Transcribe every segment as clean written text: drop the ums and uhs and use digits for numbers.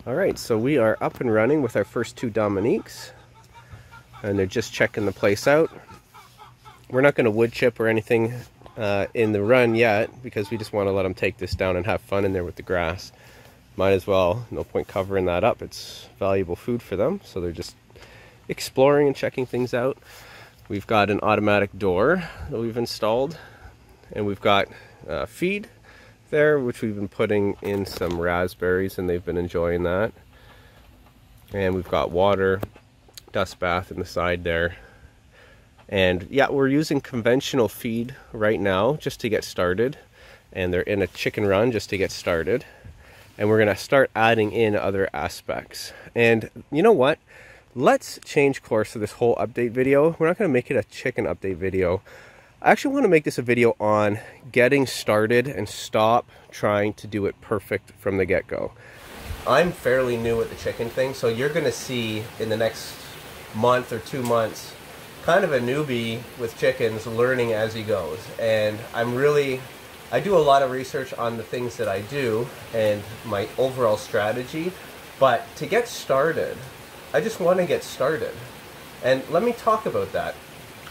Alright, so we are up and running with our first two Dominiques, and they're just checking the place out. We're not going to wood chip or anything in the run yet, because we just want to let them take this down and have fun in there with the grass. Might as well, no point covering that up. It's valuable food for them, so they're just exploring and checking things out. We've got an automatic door that we've installed, and we've got feed there, which we've been putting in some raspberries, and they've been enjoying that. And we've got water, dust bath in the side there. And yeah, we're using conventional feed right now just to get started, and they're in a chicken run just to get started. And we're gonna start adding in other aspects. And you know what? Let's change course for this whole update video. We're not gonna make it a chicken update video. I actually want to make this a video on getting started and stop trying to do it perfect from the get-go. I'm fairly new at the chicken thing, so you're going to see in the next month or 2 months kind of a newbie with chickens learning as he goes. And I do a lot of research on the things that I do and my overall strategy, but to get started, I just want to get started. And let me talk about that.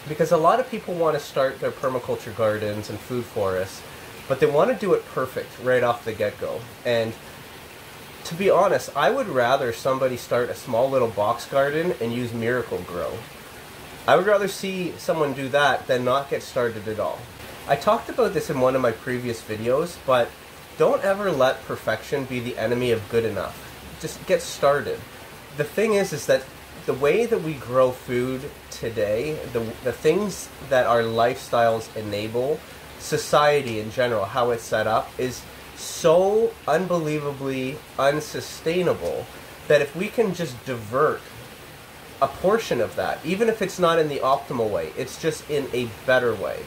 Because a lot of people want to start their permaculture gardens and food forests, but they want to do it perfect right off the get-go. And to be honest, I would rather somebody start a small little box garden and use Miracle-Gro. I would rather see someone do that than not get started at all. I talked about this in one of my previous videos, but don't ever let perfection be the enemy of good enough. Just get started. The thing is that the way that we grow food today, the things that our lifestyles enable, society in general, how it's set up, is so unbelievably unsustainable that if we can just divert a portion of that, even if it's not in the optimal way, it's just in a better way,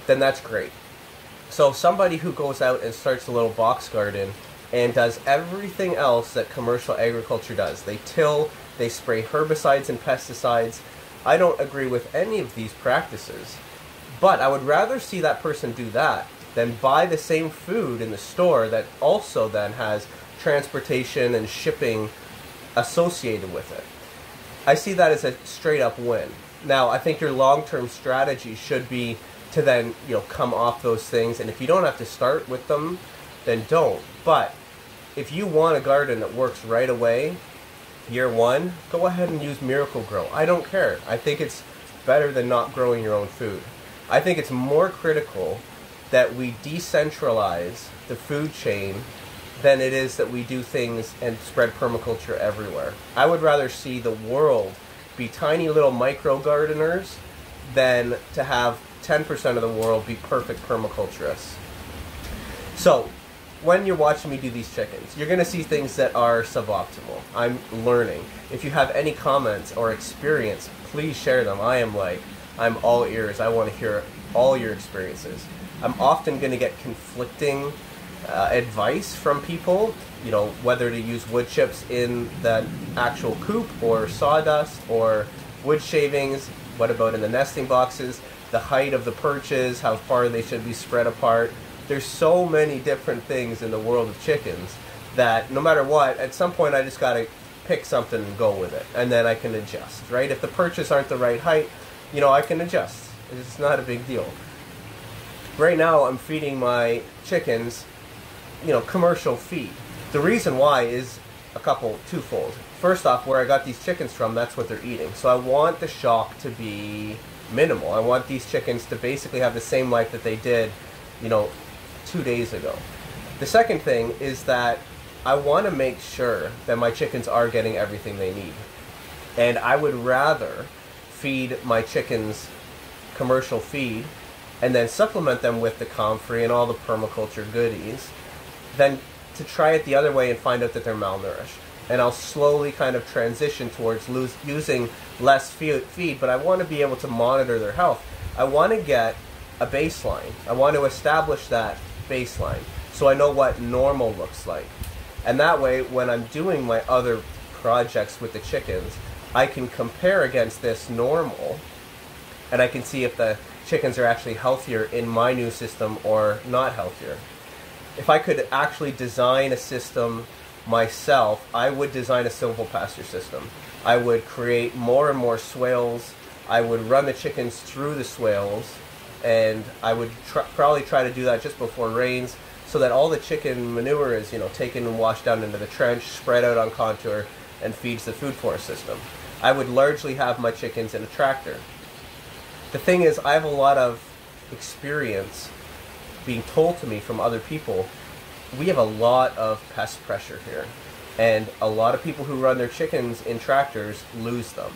then that's great. So somebody who goes out and starts a little box garden and does everything else that commercial agriculture does, they till, they spray herbicides and pesticides. I don't agree with any of these practices, but I would rather see that person do that than buy the same food in the store that also then has transportation and shipping associated with it. I see that as a straight up win. Now, I think your long-term strategy should be to then, come off those things, and if you don't have to start with them, then don't. But if you want a garden that works right away, year one, go ahead and use Miracle-Gro. I don't care. I think it's better than not growing your own food. I think it's more critical that we decentralize the food chain than it is that we do things and spread permaculture everywhere. I would rather see the world be tiny little micro gardeners than to have 10% of the world be perfect permaculturists. So, when you're watching me do these chickens, you're going to see things that are suboptimal. I'm learning. If you have any comments or experience, please share them. I'm all ears. I want to hear all your experiences. I'm often going to get conflicting advice from people, whether to use wood chips in the actual coop or sawdust or wood shavings. What about in the nesting boxes? The height of the perches, how far they should be spread apart. There's so many different things in the world of chickens that no matter what, at some point I just got to pick something and go with it. And then I can adjust, right? If the perches aren't the right height, I can adjust. It's not a big deal. Right now I'm feeding my chickens, commercial feed. The reason why is twofold. First off, where I got these chickens from, that's what they're eating. So I want the shock to be minimal. I want these chickens to basically have the same life that they did, 2 days ago. The second thing is that I want to make sure that my chickens are getting everything they need. And I would rather feed my chickens commercial feed and then supplement them with the comfrey and all the permaculture goodies than to try it the other way and find out that they're malnourished. And I'll slowly kind of transition towards using less feed, but I want to be able to monitor their health. I want to get a baseline. I want to establish that baseline so I know what normal looks like. And that way, when I'm doing my other projects with the chickens, I can compare against this normal, and I can see if the chickens are actually healthier in my new system or not healthier. If I could actually design a system myself, I would design a silvopasture system. I would create more and more swales. I would run the chickens through the swales, and I would probably try to do that just before rains, so that all the chicken manure is, you know, taken and washed down into the trench, spread out on contour, and feeds the food forest system. I would largely have my chickens in a tractor. The thing is, I have a lot of experience being told to me from other people. We have a lot of pest pressure here, and a lot of people who run their chickens in tractors lose them.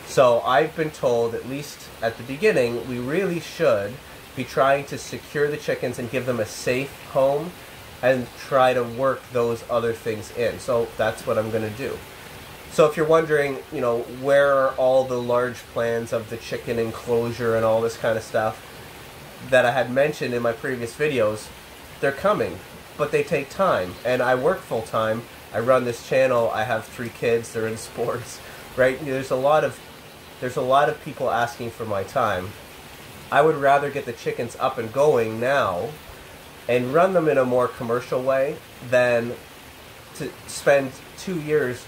So I've been told, at least at the beginning, we really should be trying to secure the chickens and give them a safe home and try to work those other things in. So that's what I'm going to do. So if you're wondering, you know, where are all the large plans of the chicken enclosure and all this kind of stuff that I had mentioned in my previous videos, they're coming, but they take time. And I work full time. I run this channel. I have 3 kids. They're in sports, right? There's a lot of people asking for my time. I would rather get the chickens up and going now and run them in a more commercial way than to spend 2 years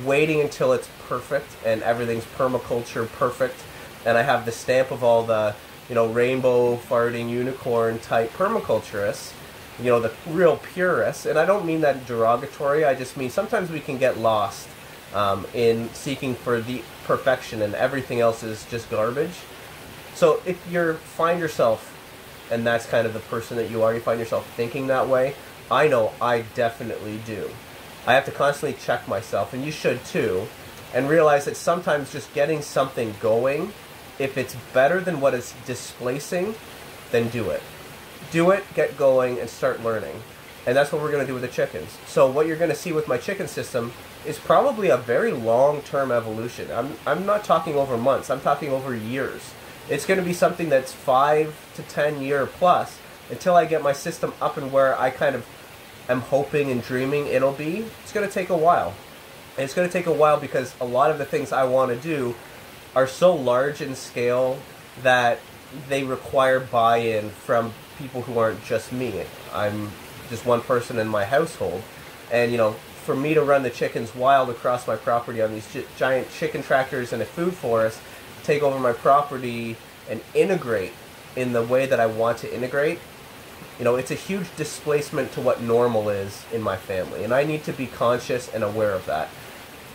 waiting until it's perfect and everything's permaculture perfect, and I have the stamp of all the, you know, rainbow farting unicorn type permaculturists, you know, the real purists. And I don't mean that derogatory, I just mean sometimes we can get lost in seeking for the perfection and everything else is just garbage. So if you find yourself, and that's kind of the person that you are, you find yourself thinking that way, I know I definitely do. I have to constantly check myself, and you should too, and realize that sometimes just getting something going, if it's better than what it's displacing, then do it. Do it, get going, and start learning. And that's what we're going to do with the chickens. So what you're going to see with my chicken system is probably a very long-term evolution. I'm not talking over months, I'm talking over years. It's going to be something that's 5 to 10 year plus until I get my system up and where I kind of am hoping and dreaming it'll be. It's going to take a while. And it's going to take a while because a lot of the things I want to do are so large in scale that they require buy-in from people who aren't just me. I'm just one person in my household. And, you know, for me to run the chickens wild across my property on these giant chicken tractors and a food forest, take over my property and integrate in the way that I want to integrate, you know, it's a huge displacement to what normal is in my family, and I need to be conscious and aware of that.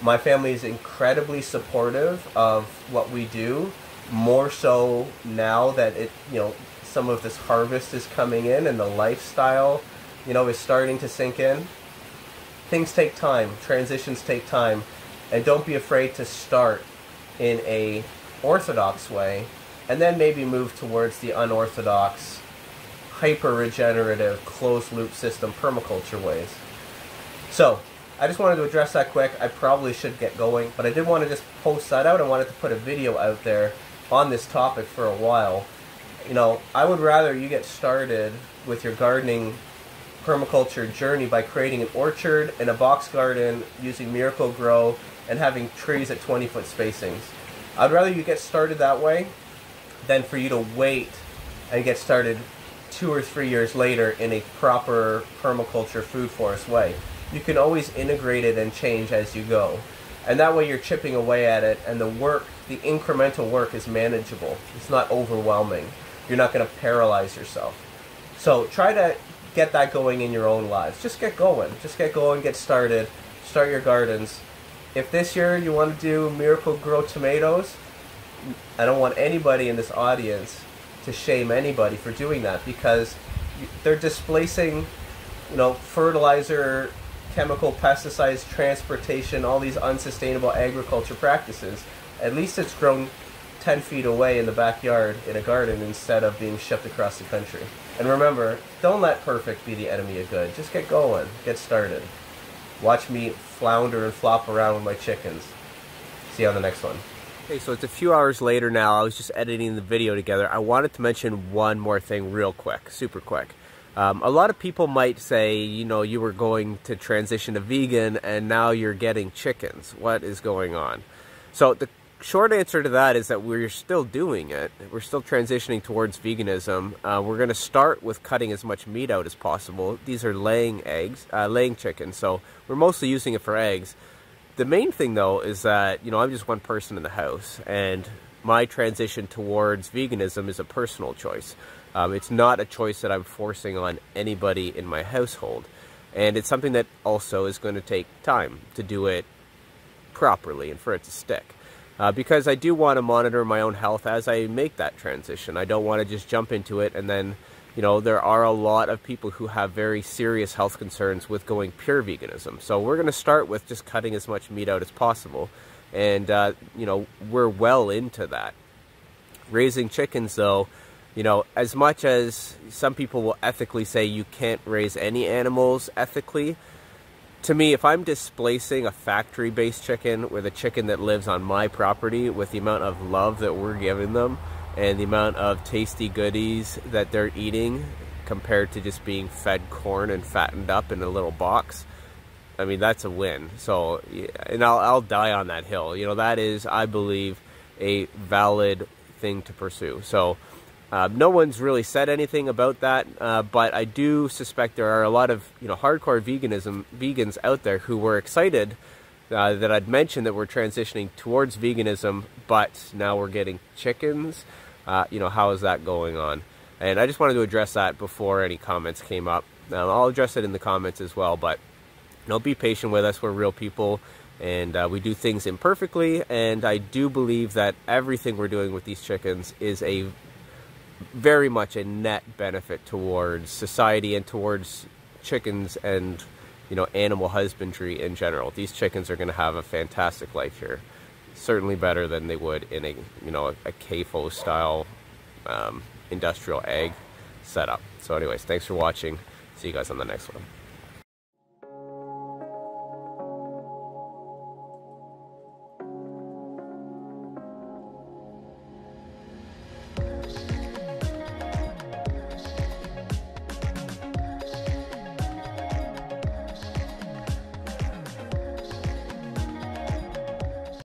My family is incredibly supportive of what we do, more so now that it, you know, some of this harvest is coming in and the lifestyle, you know, is starting to sink in. Things take time, transitions take time, and don't be afraid to start in a orthodox way and then maybe move towards the unorthodox, hyper-regenerative, closed-loop system permaculture ways. So, I just wanted to address that quick. I probably should get going, but I did want to just post that out. I wanted to put a video out there on this topic for a while. You know, I would rather you get started with your gardening permaculture journey by creating an orchard and a box garden using Miracle Grow and having trees at 20-foot spacings. I'd rather you get started that way than for you to wait and get started 2 or 3 years later in a proper permaculture food forest way. You can always integrate it and change as you go. And that way you're chipping away at it, and the work, the incremental work, is manageable. It's not overwhelming. You're not going to paralyze yourself. So try to get that going in your own lives. Just get going. Just get going, get started, start your gardens. If this year you want to do Miracle Grow tomatoes, I don't want anybody in this audience to shame anybody for doing that, because they're displacing, you know, fertilizer, chemical pesticides, transportation, all these unsustainable agriculture practices. At least it's grown 10 feet away in the backyard in a garden instead of being shipped across the country. And remember, don't let perfect be the enemy of good. Just get going, get started. Watch me flounder and flop around with my chickens. See you on the next one. Okay, so it's a few hours later now. I was just editing the video together. I wanted to mention one more thing real quick, super quick. A lot of people might say, you know, you were going to transition to vegan and now you're getting chickens. What is going on? So short answer to that is that we're still doing it. We're still transitioning towards veganism. We're going to start with cutting as much meat out as possible. These are laying chickens, so we're mostly using it for eggs. The main thing though is that, you know, I'm just one person in the house, and my transition towards veganism is a personal choice. It's not a choice that I'm forcing on anybody in my household. And it's something that also is going to take time to do it properly and for it to stick. Because I do want to monitor my own health as I make that transition. I don't want to just jump into it, and then, you know, there are a lot of people who have very serious health concerns with going pure veganism. So we're going to start with just cutting as much meat out as possible. And, you know, we're well into that. Raising chickens, though, you know, as much as some people will ethically say you can't raise any animals ethically, to me, if I'm displacing a factory-based chicken with a chicken that lives on my property, with the amount of love that we're giving them and the amount of tasty goodies that they're eating compared to just being fed corn and fattened up in a little box, I mean, that's a win. So, and I'll die on that hill. You know, that is, I believe, a valid thing to pursue. So, no one's really said anything about that, but I do suspect there are a lot of, you know, hardcore vegans out there who were excited that I'd mentioned that we're transitioning towards veganism, but now we're getting chickens. You know, how is that going on? And I just wanted to address that before any comments came up. I'll address it in the comments as well, but, you know, be patient with us. We're real people, and we do things imperfectly, and I do believe that everything we're doing with these chickens is very much a net benefit towards society and towards chickens and, you know, animal husbandry in general. These chickens are going to have a fantastic life here, certainly better than they would in a, you know, a CAFO style industrial egg setup. So anyways, thanks for watching. See you guys on the next one.